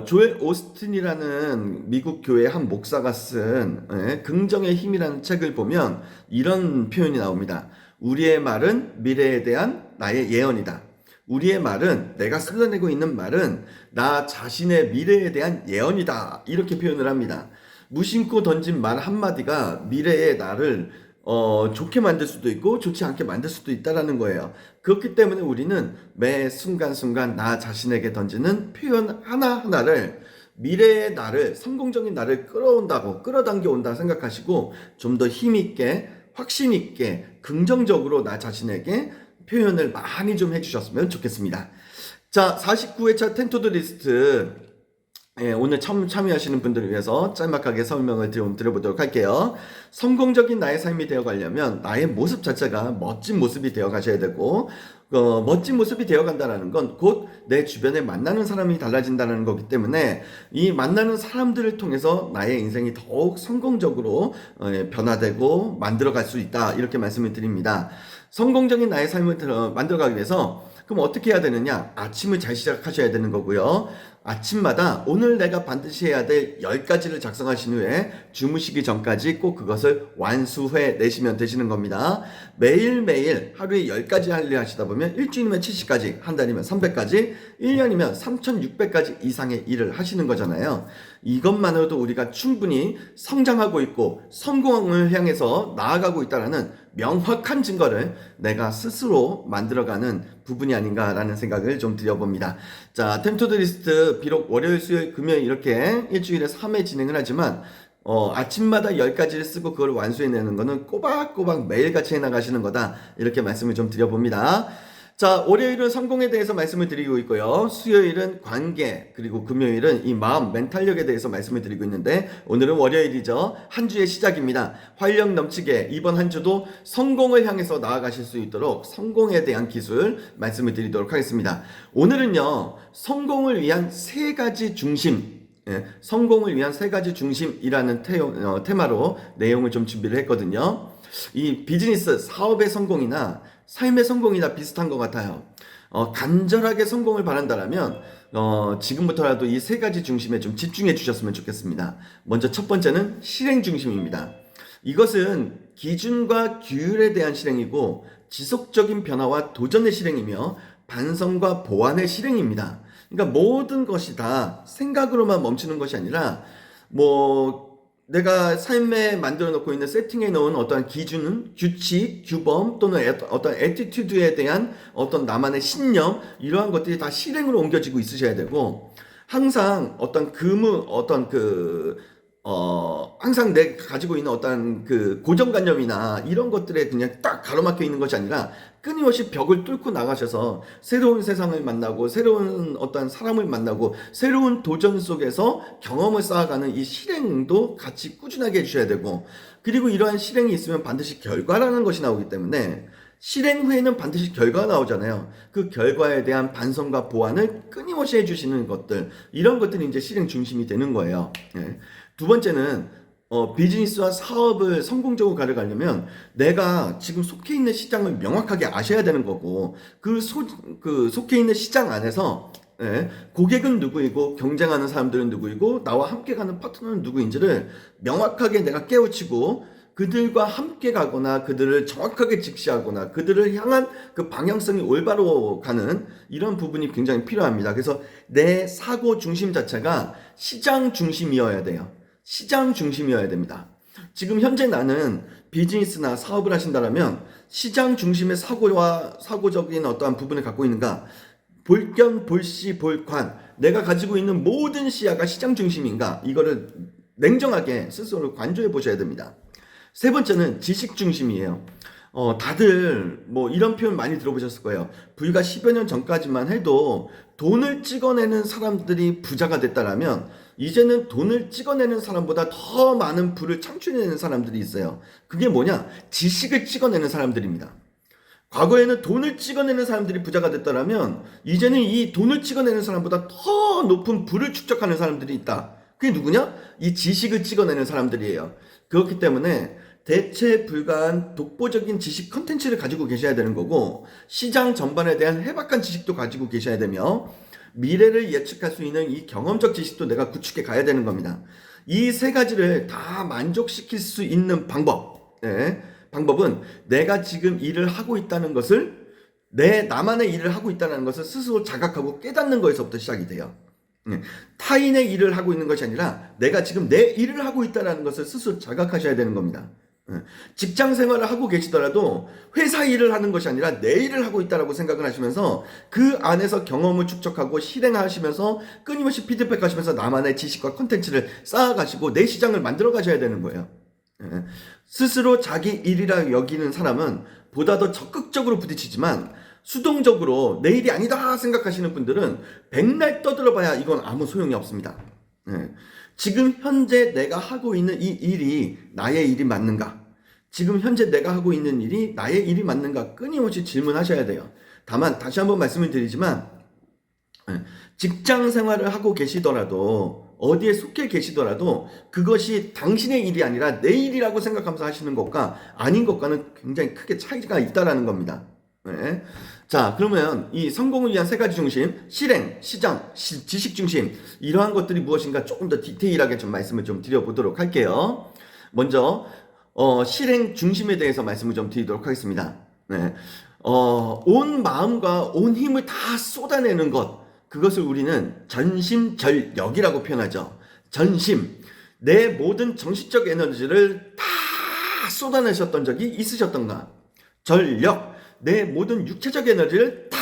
조엘 오스틴이라는 미국 교회 한 목사가 쓴 긍정의 힘이라는 책을 보면 이런 표현이 나옵니다. 우리의 말은 미래에 대한 나의 예언이다. 우리의 말은, 내가 쓸어내고 있는 말은 나 자신의 미래에 대한 예언이다. 이렇게 표현을 합니다. 무심코 던진 말 한마디가 미래의 나를 좋게 만들 수도 있고 좋지 않게 만들 수도 있다라는 거예요. 그렇기 때문에 우리는 매 순간순간 나 자신에게 던지는 표현 하나하나를 미래의 나를, 성공적인 나를 끌어당겨 온다 생각하시고 좀 더 힘있게, 확신있게, 긍정적으로 나 자신에게 표현을 많이 좀 해주셨으면 좋겠습니다. 자, 49회차 텐토드 리스트. 오늘 참여하시는 분들을 위해서 짤막하게 설명을 드려보도록 할게요. 성공적인 나의 삶이 되어가려면 나의 모습 자체가 멋진 모습이 되어가셔야 되고, 멋진 모습이 되어간다는 건 곧 내 주변에 만나는 사람이 달라진다는 거기 때문에 이 만나는 사람들을 통해서 나의 인생이 더욱 성공적으로 변화되고 만들어갈 수 있다. 이렇게 말씀을 드립니다. 성공적인 나의 삶을 만들어가기 위해서 그럼 어떻게 해야 되느냐? 아침을 잘 시작하셔야 되는 거고요. 아침마다 오늘 내가 반드시 해야 될 10가지를 작성하신 후에 주무시기 전까지 꼭 그것을 완수해 내시면 되시는 겁니다. 매일매일 하루에 10가지 할 일 하시다 보면 일주일이면 70가지, 한 달이면 300가지, 1년이면 3600가지 이상의 일을 하시는 거잖아요. 이것만으로도 우리가 충분히 성장하고 있고 성공을 향해서 나아가고 있다는 명확한 증거를 내가 스스로 만들어가는 부분이 아닌가라는 생각을 좀 드려봅니다. 자, 템투드 리스트 비록 월요일, 수요일, 금요일 이렇게 일주일에 3회 진행을 하지만 아침마다 10가지를 쓰고 그걸 완수해내는 거는 꼬박꼬박 매일같이 해나가시는 거다. 이렇게 말씀을 좀 드려봅니다. 자, 월요일은 성공에 대해서 말씀을 드리고 있고요. 수요일은 관계, 그리고 금요일은 이 마음, 멘탈력에 대해서 말씀을 드리고 있는데 오늘은 월요일이죠. 한 주의 시작입니다. 활력 넘치게 이번 한 주도 성공을 향해서 나아가실 수 있도록 성공에 대한 기술 말씀을 드리도록 하겠습니다. 오늘은요, 성공을 위한 3가지 중심, 성공을 위한 3가지 중심이라는 테마로 내용을 좀 준비를 했거든요. 이 비즈니스, 사업의 성공이나 삶의 성공이나 비슷한 것 같아요. 간절하게 성공을 바란다면 지금부터라도 이 3가지 중심에 좀 집중해 주셨으면 좋겠습니다. 먼저 첫 번째는 실행 중심입니다. 이것은 기준과 규율에 대한 실행이고 지속적인 변화와 도전의 실행이며 반성과 보완의 실행입니다. 그러니까 모든 것이 다 생각으로만 멈추는 것이 아니라 내가 삶에 만들어 놓고 있는 세팅해 놓은 어떤 기준, 규칙, 규범 또는 어떤 애티튜드에 대한 어떤 나만의 신념 이러한 것들이 다 실행으로 옮겨지고 있으셔야 되고 항상 항상 내가 가지고 있는 어떤 고정관념이나 이런 것들에 그냥 딱 가로막혀 있는 것이 아니라 끊임없이 벽을 뚫고 나가셔서 새로운 세상을 만나고 새로운 어떤 사람을 만나고 새로운 도전 속에서 경험을 쌓아가는 이 실행도 같이 꾸준하게 해주셔야 되고 그리고 이러한 실행이 있으면 반드시 결과라는 것이 나오기 때문에 실행 후에는 반드시 결과가 나오잖아요. 그 결과에 대한 반성과 보완을 끊임없이 해주시는 것들 이런 것들이 이제 실행 중심이 되는 거예요. 두 번째는 비즈니스와 사업을 성공적으로 가려가려면 내가 지금 속해 있는 시장을 명확하게 아셔야 되는 거고 속해 있는 시장 안에서 고객은 누구이고 경쟁하는 사람들은 누구이고 나와 함께 가는 파트너는 누구인지를 명확하게 내가 깨우치고 그들과 함께 가거나 그들을 정확하게 직시하거나 그들을 향한 그 방향성이 올바로 가는 이런 부분이 굉장히 필요합니다. 그래서 내 사고 중심 자체가 시장 중심이어야 돼요. 시장 중심이어야 됩니다. 지금 현재 나는 비즈니스나 사업을 하신다면 시장 중심의 사고적인 어떠한 부분을 갖고 있는가? 볼견, 볼시, 볼관. 내가 가지고 있는 모든 시야가 시장 중심인가? 이거를 냉정하게 스스로 관조해 보셔야 됩니다. 세 번째는 지식 중심이에요. 다들 이런 표현 많이 들어보셨을 거예요. 불과 10여 년 전까지만 해도 돈을 찍어내는 사람들이 부자가 됐다라면 이제는 돈을 찍어내는 사람보다 더 많은 부를 창출해내는 사람들이 있어요. 그게 뭐냐? 지식을 찍어내는 사람들입니다. 과거에는 돈을 찍어내는 사람들이 부자가 됐다라면 이제는 이 돈을 찍어내는 사람보다 더 높은 부를 축적하는 사람들이 있다. 그게 누구냐? 이 지식을 찍어내는 사람들이에요. 그렇기 때문에 대체 불가한 독보적인 지식 컨텐츠를 가지고 계셔야 되는 거고, 시장 전반에 대한 해박한 지식도 가지고 계셔야 되며, 미래를 예측할 수 있는 이 경험적 지식도 내가 구축해 가야 되는 겁니다. 이 세 가지를 다 만족시킬 수 있는 방법은 내가 지금 일을 하고 있다는 것을, 나만의 일을 하고 있다는 것을 스스로 자각하고 깨닫는 것에서부터 시작이 돼요. 타인의 일을 하고 있는 것이 아니라 내가 지금 내 일을 하고 있다는 것을 스스로 자각하셔야 되는 겁니다. 직장 생활을 하고 계시더라도 회사 일을 하는 것이 아니라 내 일을 하고 있다라고 생각을 하시면서 그 안에서 경험을 축적하고 실행하시면서 끊임없이 피드백하시면서 나만의 지식과 콘텐츠를 쌓아가시고 내 시장을 만들어 가셔야 되는 거예요. 스스로 자기 일이라 여기는 사람은 보다 더 적극적으로 부딪히지만, 수동적으로 내 일이 아니다 생각하시는 분들은 백날 떠들어봐야 이건 아무 소용이 없습니다. 지금 현재 내가 하고 있는 이 일이 나의 일이 맞는가? 지금 현재 내가 하고 있는 일이 나의 일이 맞는가? 끊임없이 질문하셔야 돼요. 다만 다시 한번 말씀을 드리지만, 직장 생활을 하고 계시더라도, 어디에 속해 계시더라도 그것이 당신의 일이 아니라 내 일이라고 생각하면서 하시는 것과 아닌 것과는 굉장히 크게 차이가 있다라는 겁니다. 자, 그러면 이 성공을 위한 세 가지 중심, 실행, 시장, 지식 중심, 이러한 것들이 무엇인가 조금 더 디테일하게 좀 말씀을 좀 드려보도록 할게요. 먼저 실행 중심에 대해서 말씀을 좀 드리도록 하겠습니다. 온 마음과 온 힘을 다 쏟아내는 것, 그것을 우리는 전심전력이라고 표현하죠. 전심, 내 모든 정신적 에너지를 다 쏟아내셨던 적이 있으셨던가? 전력, 내 모든 육체적 에너지를 다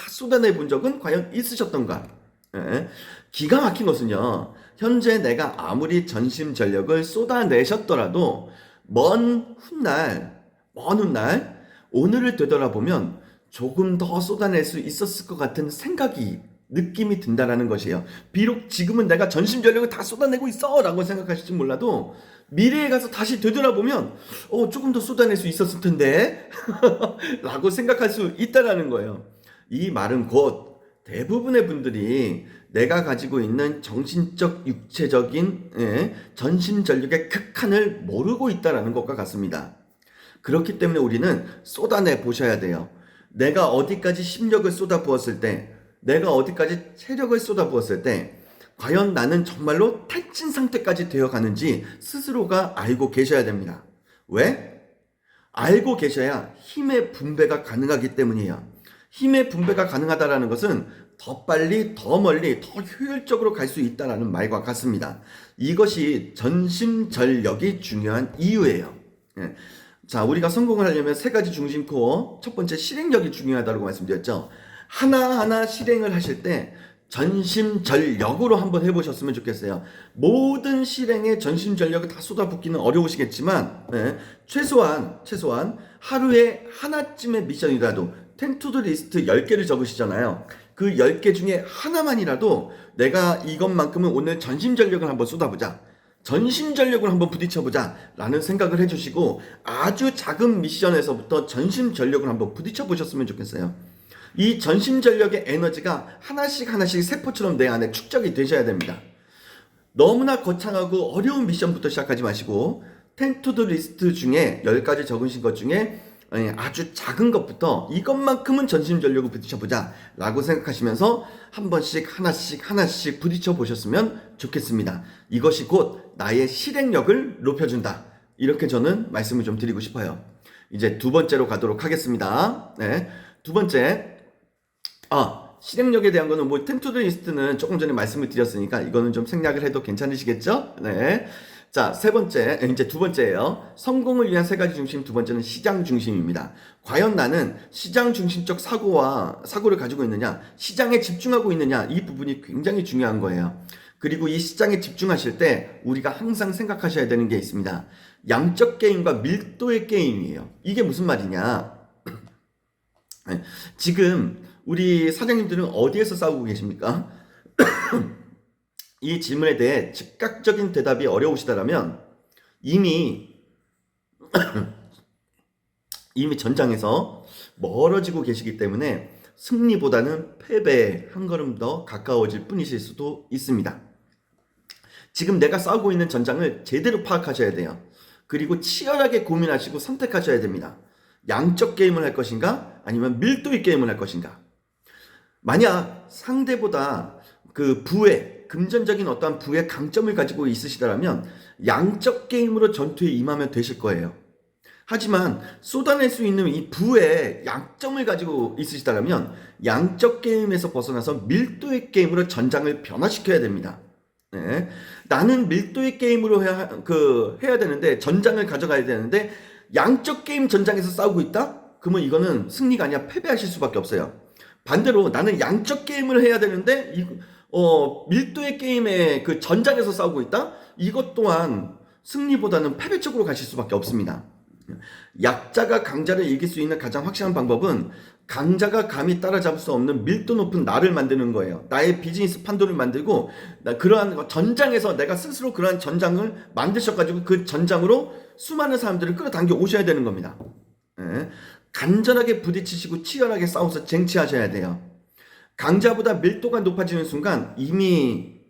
쏟아내 본 적은 과연 있으셨던가? 기가 막힌 것은요, 현재 내가 아무리 전심전력을 쏟아내셨더라도 먼 훗날 오늘을 되돌아보면 조금 더 쏟아낼 수 있었을 것 같은 느낌이 든다라는 것이에요. 비록 지금은 내가 전심전력을 다 쏟아내고 있어 라고 생각하실지 몰라도, 미래에 가서 다시 되돌아보면 조금 더 쏟아낼 수 있었을 텐데 라고 생각할 수 있다라는 거예요. 이 말은 곧 대부분의 분들이 내가 가지고 있는 정신적, 육체적인 전심전력의 극한을 모르고 있다라는 것과 같습니다. 그렇기 때문에 우리는 쏟아내 보셔야 돼요. 내가 어디까지 심력을 쏟아부었을 때, 내가 어디까지 체력을 쏟아부었을 때 과연 나는 정말로 탈진 상태까지 되어가는지 스스로가 알고 계셔야 됩니다. 왜? 알고 계셔야 힘의 분배가 가능하기 때문이에요. 힘의 분배가 가능하다는 것은 더 빨리, 더 멀리, 더 효율적으로 갈 수 있다는 말과 같습니다. 이것이 전심전력이 중요한 이유예요. 자, 우리가 성공을 하려면 세 가지 중심 코어, 첫 번째 실행력이 중요하다고 말씀드렸죠. 하나하나 실행을 하실 때 전심전력으로 한번 해보셨으면 좋겠어요. 모든 실행에 전심전력을 다 쏟아붓기는 어려우시겠지만, 최소한 하루에 하나쯤의 미션이라도 10투두 리스트 10개를 적으시잖아요. 그 10개 중에 하나만이라도 내가 이것만큼은 오늘 전심전력을 한번 쏟아보자, 전심전력을 한번 부딪혀보자 라는 생각을 해주시고, 아주 작은 미션에서부터 전심전력을 한번 부딪혀보셨으면 좋겠어요. 이 전심전력의 에너지가 하나씩 세포처럼 내 안에 축적이 되셔야 됩니다. 너무나 거창하고 어려운 미션부터 시작하지 마시고 10투두 리스트 중에 10가지 적으신 것 중에 아주 작은 것부터 이것만큼은 전심전력을 부딪혀보자 라고 생각하시면서 한 번씩 하나씩 부딪혀 보셨으면 좋겠습니다. 이것이 곧 나의 실행력을 높여준다, 이렇게 저는 말씀을 좀 드리고 싶어요. 이제 두 번째로 가도록 하겠습니다. 두 번째, 실행력에 대한 거는 10투두 리스트는 조금 전에 말씀을 드렸으니까 이거는 좀 생략을 해도 괜찮으시겠죠? 자, 이제 두 번째예요. 성공을 위한 세 가지 중심, 두 번째는 시장 중심입니다. 과연 나는 시장 중심적 사고를 가지고 있느냐, 시장에 집중하고 있느냐, 이 부분이 굉장히 중요한 거예요. 그리고 이 시장에 집중하실 때 우리가 항상 생각하셔야 되는 게 있습니다. 양적 게임과 밀도의 게임이에요. 이게 무슨 말이냐? 지금 우리 사장님들은 어디에서 싸우고 계십니까? 이 질문에 대해 즉각적인 대답이 어려우시다면 이미 전장에서 멀어지고 계시기 때문에 승리보다는 패배에 한 걸음 더 가까워질 뿐이실 수도 있습니다. 지금 내가 싸우고 있는 전장을 제대로 파악하셔야 돼요. 그리고 치열하게 고민하시고 선택하셔야 됩니다. 양적 게임을 할 것인가? 아니면 밀도의 게임을 할 것인가? 만약 상대보다 그 부의 금전적인 어떠한 부의 강점을 가지고 있으시다면 양적 게임으로 전투에 임하면 되실 거예요. 하지만 쏟아낼 수 있는 이 부의 약점을 가지고 있으시다면 양적 게임에서 벗어나서 밀도의 게임으로 전장을 변화시켜야 됩니다. 네. 나는 밀도의 게임으로 해야 되는데, 전장을 가져가야 되는데 양적 게임 전장에서 싸우고 있다? 그러면 이거는 승리가 아니라 패배하실 수밖에 없어요. 반대로 나는 양적 게임을 해야 되는데 밀도의 게임의 그 전장에서 싸우고 있다? 이것 또한 승리보다는 패배 쪽으로 가실 수밖에 없습니다. 약자가 강자를 이길 수 있는 가장 확실한 방법은 강자가 감히 따라잡을 수 없는 밀도 높은 나를 만드는 거예요. 나의 비즈니스 판도를 만들고 그러한 전장에서 내가 스스로 그러한 전장을 만드셔가지고 그 전장으로 수많은 사람들을 끌어당겨 오셔야 되는 겁니다. 네. 간절하게 부딪히시고 치열하게 싸워서 쟁취하셔야 돼요. 강자보다 밀도가 높아지는 순간 이미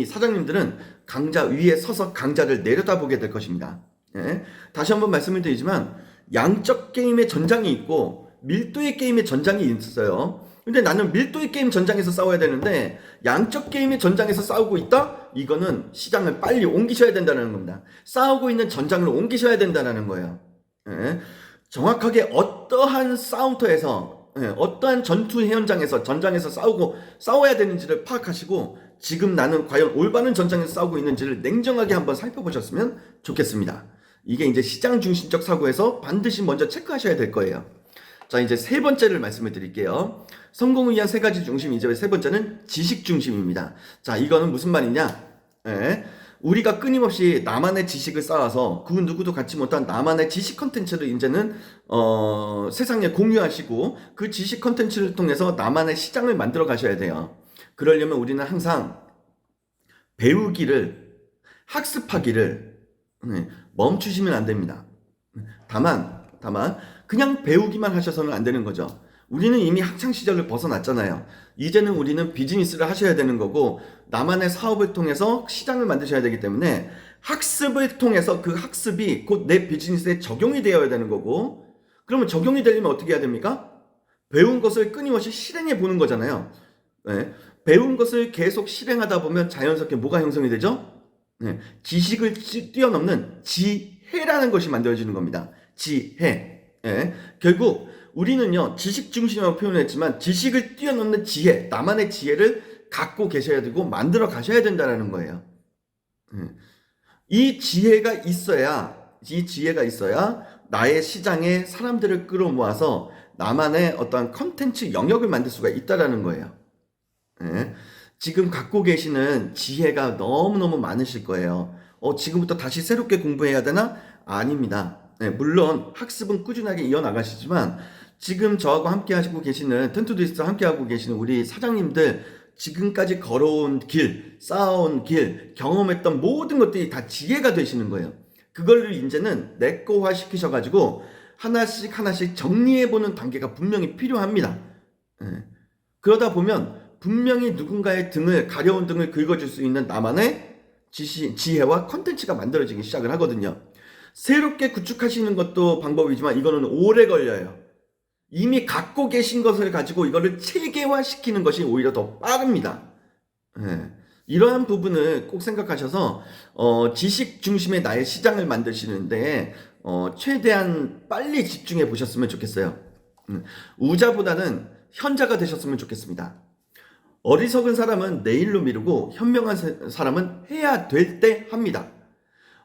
사장님들은 강자 위에 서서 강자를 내려다보게 될 것입니다. 예? 다시 한번 말씀을 드리지만 양적 게임의 전장이 있고 밀도의 게임의 전장이 있어요. 근데 나는 밀도의 게임 전장에서 싸워야 되는데 양적 게임의 전장에서 싸우고 있다? 이거는 시장을 빨리 옮기셔야 된다는 겁니다. 싸우고 있는 전장을 옮기셔야 된다는 거예요. 예? 정확하게 어떠한 싸움터에서 어떠한 전투 현장에서 전장에서 싸워야 되는지를 파악하시고 지금 나는 과연 올바른 전장에서 싸우고 있는지를 냉정하게 한번 살펴보셨으면 좋겠습니다. 이게 이제 시장 중심적 사고에서 반드시 먼저 체크하셔야 될 거예요. 자, 이제 세 번째를 말씀을 드릴게요. 성공을 위한 세 가지 중심, 이제 세 번째는 지식 중심입니다. 자, 이거는 무슨 말이냐? 우리가 끊임없이 나만의 지식을 쌓아서 그 누구도 갖지 못한 나만의 지식 컨텐츠를 이제는 세상에 공유하시고 그 지식 컨텐츠를 통해서 나만의 시장을 만들어 가셔야 돼요. 그러려면 우리는 항상 배우기를, 학습하기를 멈추시면 안 됩니다. 다만 그냥 배우기만 하셔서는 안 되는 거죠. 우리는 이미 학창 시절을 벗어났잖아요. 이제는 우리는 비즈니스를 하셔야 되는 거고 나만의 사업을 통해서 시장을 만드셔야 되기 때문에 학습을 통해서 그 학습이 곧 내 비즈니스에 적용이 되어야 되는 거고, 그러면 적용이 되려면 어떻게 해야 됩니까? 배운 것을 끊임없이 실행해 보는 거잖아요. 네. 배운 것을 계속 실행하다 보면 자연스럽게 뭐가 형성이 되죠? 네. 지식을 뛰어넘는 지혜라는 것이 만들어지는 겁니다. 지혜. 네. 결국 우리는요, 지식 중심이라고 표현했지만 지식을 뛰어넘는 지혜, 나만의 지혜를 갖고 계셔야 되고 만들어 가셔야 된다는 거예요. 이 지혜가 있어야 나의 시장에 사람들을 끌어모아서 나만의 어떠한 컨텐츠 영역을 만들 수가 있다는 거예요. 지금 갖고 계시는 지혜가 너무너무 많으실 거예요. 지금부터 다시 새롭게 공부해야 되나? 아닙니다. 물론 학습은 꾸준하게 이어나가시지만 지금 저하고 함께 하시고 계시는 텐투디스트와 함께 하고 계시는 우리 사장님들 지금까지 걸어온 길, 쌓아온 길, 경험했던 모든 것들이 다 지혜가 되시는 거예요. 그걸 이제는 내꺼화 시키셔가지고 하나씩 정리해보는 단계가 분명히 필요합니다. 그러다 보면 분명히 누군가의 가려운 등을 긁어줄 수 있는 나만의 지혜와 컨텐츠가 만들어지기 시작을 하거든요. 새롭게 구축하시는 것도 방법이지만 이거는 오래 걸려요. 이미 갖고 계신 것을 가지고 이거를 체계화시키는 것이 오히려 더 빠릅니다. 이러한 부분을 꼭 생각하셔서 지식 중심의 나의 시장을 만드시는데 최대한 빨리 집중해 보셨으면 좋겠어요. 우자보다는 현자가 되셨으면 좋겠습니다. 어리석은 사람은 내일로 미루고 현명한 사람은 해야 될 때 합니다.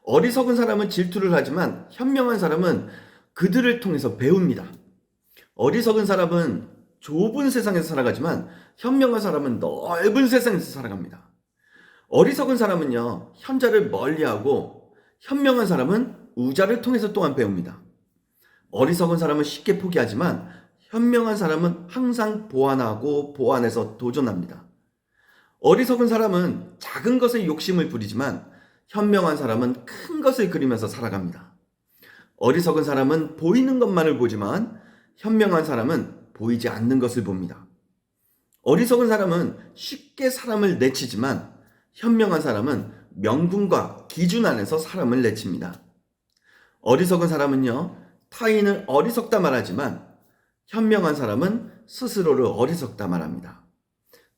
어리석은 사람은 질투를 하지만 현명한 사람은 그들을 통해서 배웁니다. 어리석은 사람은 좁은 세상에서 살아가지만 현명한 사람은 넓은 세상에서 살아갑니다. 어리석은 사람은요, 현자를 멀리하고 현명한 사람은 우자를 통해서 또한 배웁니다. 어리석은 사람은 쉽게 포기하지만 현명한 사람은 항상 보완해서 도전합니다. 어리석은 사람은 작은 것에 욕심을 부리지만 현명한 사람은 큰 것을 그리면서 살아갑니다. 어리석은 사람은 보이는 것만을 보지만 현명한 사람은 보이지 않는 것을 봅니다. 어리석은 사람은 쉽게 사람을 내치지만 현명한 사람은 명분과 기준 안에서 사람을 내칩니다. 어리석은 사람은요, 타인을 어리석다 말하지만 현명한 사람은 스스로를 어리석다 말합니다.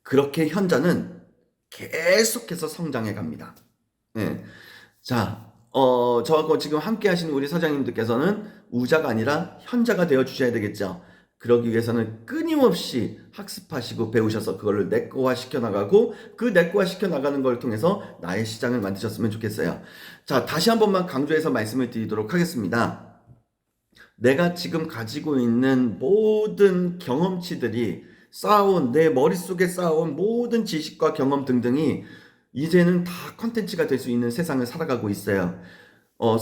그렇게 현자는 계속해서 성장해 갑니다. 네. 자, 저하고 지금 함께 하시는 우리 사장님들께서는 우자가 아니라 현자가 되어 주셔야 되겠죠. 그러기 위해서는 끊임없이 학습하시고 배우셔서 그거를 내꺼화 시켜나가고 그 내꺼화 시켜나가는 걸 통해서 나의 시장을 만드셨으면 좋겠어요. 자, 다시 한 번만 강조해서 말씀을 드리도록 하겠습니다. 내가 지금 가지고 있는 모든 경험치들이 쌓아온, 내 머릿속에 쌓아온 모든 지식과 경험 등등이 이제는 다 컨텐츠가 될 수 있는 세상을 살아가고 있어요.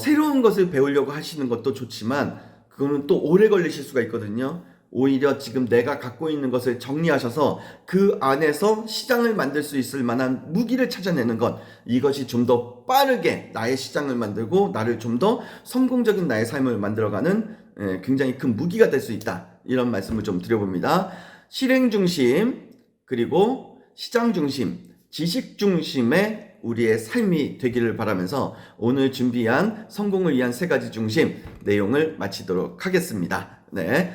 새로운 것을 배우려고 하시는 것도 좋지만 그거는 또 오래 걸리실 수가 있거든요. 오히려 지금 내가 갖고 있는 것을 정리하셔서 그 안에서 시장을 만들 수 있을 만한 무기를 찾아내는 것, 이것이 좀 더 빠르게 나의 시장을 만들고 나를 좀 더 성공적인 나의 삶을 만들어가는 굉장히 큰 무기가 될 수 있다. 이런 말씀을 좀 드려봅니다. 실행 중심, 그리고 시장 중심, 지식 중심의 우리의 삶이 되기를 바라면서 오늘 준비한 성공을 위한 3가지 중심 내용을 마치도록 하겠습니다. 네.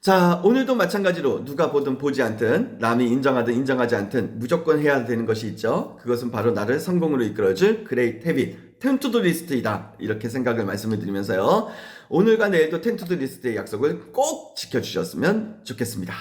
자, 오늘도 마찬가지로 누가 보든 보지 않든 남이 인정하든 인정하지 않든 무조건 해야 되는 것이 있죠. 그것은 바로 나를 성공으로 이끌어줄 그레이트 헤빗, 텐투두 리스트이다. 이렇게 생각을 말씀을 드리면서요. 오늘과 내일도 텐투두 리스트의 약속을 꼭 지켜주셨으면 좋겠습니다.